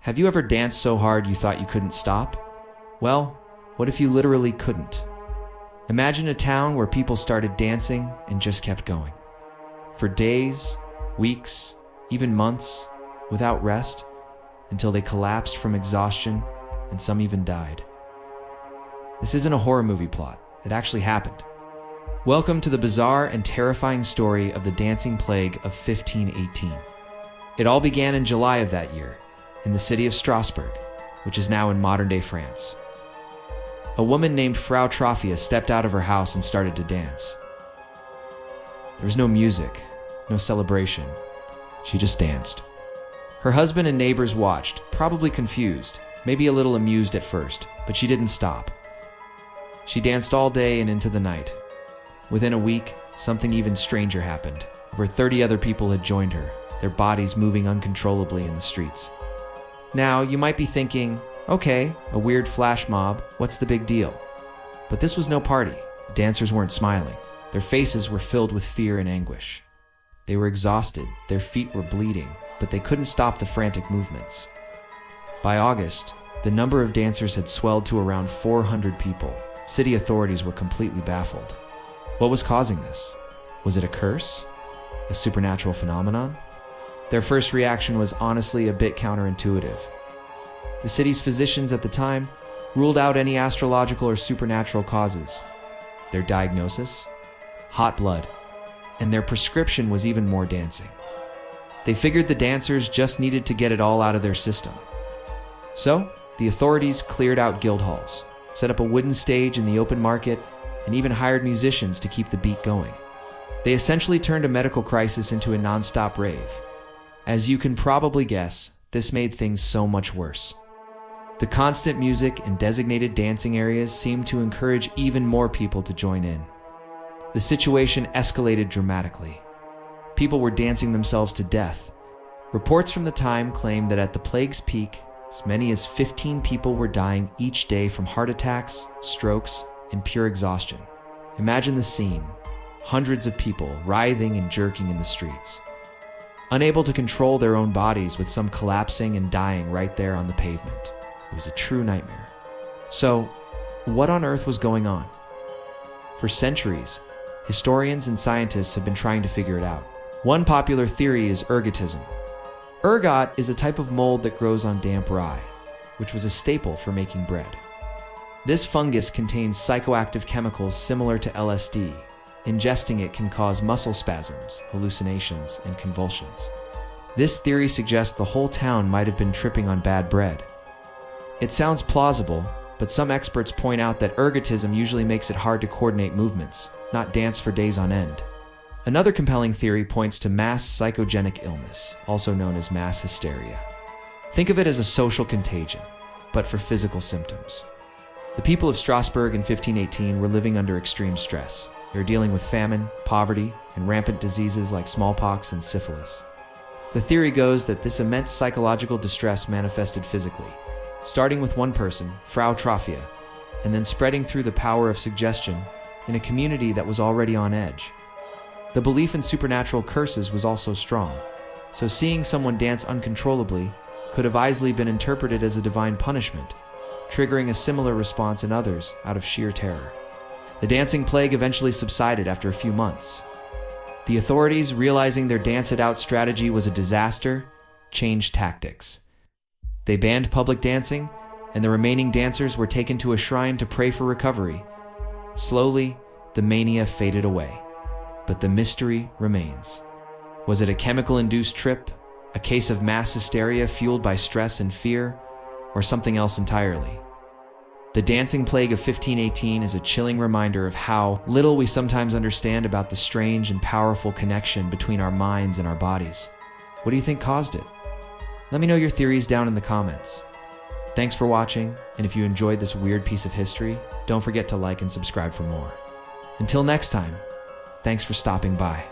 Have you ever danced so hard you thought you couldn't stop? Well, what if you literally couldn't? Imagine a town where people started dancing and just kept going. For days, weeks, even months, without rest, until they collapsed from exhaustion and some even died. This isn't a horror movie plot. It actually happened. Welcome to the bizarre and terrifying story of the dancing plague of 1518. It all began in July of that year, in the city of Strasbourg, which is now in modern-day France. A woman named Frau Trophia stepped out of her house and started to dance. There was no music, no celebration. She just danced. Her husband and neighbors watched, probably confused, maybe a little amused at first, but she didn't stop. She danced all day and into the night. Within a week, something even stranger happened. Over 30 other people had joined her, their bodies moving uncontrollably in the streets. Now, you might be thinking, okay, a weird flash mob, what's the big deal? But this was no party. The dancers weren't smiling. Their faces were filled with fear and anguish. They were exhausted, their feet were bleeding, but they couldn't stop the frantic movements. By August, the number of dancers had swelled to around 400 people. City authorities were completely baffled. What was causing this? Was it a curse? A supernatural phenomenon? Their first reaction was honestly a bit counterintuitive. The city's physicians at the time ruled out any astrological or supernatural causes. Their diagnosis? Hot blood. And their prescription was even more dancing. They figured the dancers just needed to get it all out of their system. So, the authorities cleared out guild halls, set up a wooden stage in the open market, and even hired musicians to keep the beat going. They essentially turned a medical crisis into a non-stop rave. As you can probably guess, this made things so much worse. The constant music and designated dancing areas seemed to encourage even more people to join in. The situation escalated dramatically. People were dancing themselves to death. Reports from the time claimed that at the plague's peak, as many as 15 people were dying each day from heart attacks, strokes, and pure exhaustion. Imagine the scene. Hundreds of people writhing and jerking in the streets, unable to control their own bodies, with some collapsing and dying right there on the pavement. It was a true nightmare. So, what on earth was going on? For centuries, historians and scientists have been trying to figure it out. One popular theory is ergotism. Ergot is a type of mold that grows on damp rye, which was a staple for making bread. This fungus contains psychoactive chemicals similar to LSD. Ingesting it can cause muscle spasms, hallucinations, and convulsions. This theory suggests the whole town might have been tripping on bad bread. It sounds plausible, but some experts point out that ergotism usually makes it hard to coordinate movements, not dance for days on end. Another compelling theory points to mass psychogenic illness, also known as mass hysteria. Think of it as a social contagion, but for physical symptoms. The people of Strasbourg in 1518 were living under extreme stress. They were dealing with famine, poverty, and rampant diseases like smallpox and syphilis. The theory goes that this immense psychological distress manifested physically, starting with one person, Frau Trophia, and then spreading through the power of suggestion in a community that was already on edge. The belief in supernatural curses was also strong, so seeing someone dance uncontrollably could have easily been interpreted as a divine punishment, triggering a similar response in others out of sheer terror. The dancing plague eventually subsided after a few months. The authorities, realizing their dance-it-out strategy was a disaster, changed tactics. They banned public dancing, and the remaining dancers were taken to a shrine to pray for recovery. Slowly, the mania faded away, but the mystery remains. Was it a chemical-induced trip, a case of mass hysteria fueled by stress and fear, or something else entirely? The dancing plague of 1518 is a chilling reminder of how little we sometimes understand about the strange and powerful connection between our minds and our bodies. What do you think caused it? Let me know your theories down in the comments. Thanks for watching, and if you enjoyed this weird piece of history, don't forget to like and subscribe for more. Until next time, thanks for stopping by.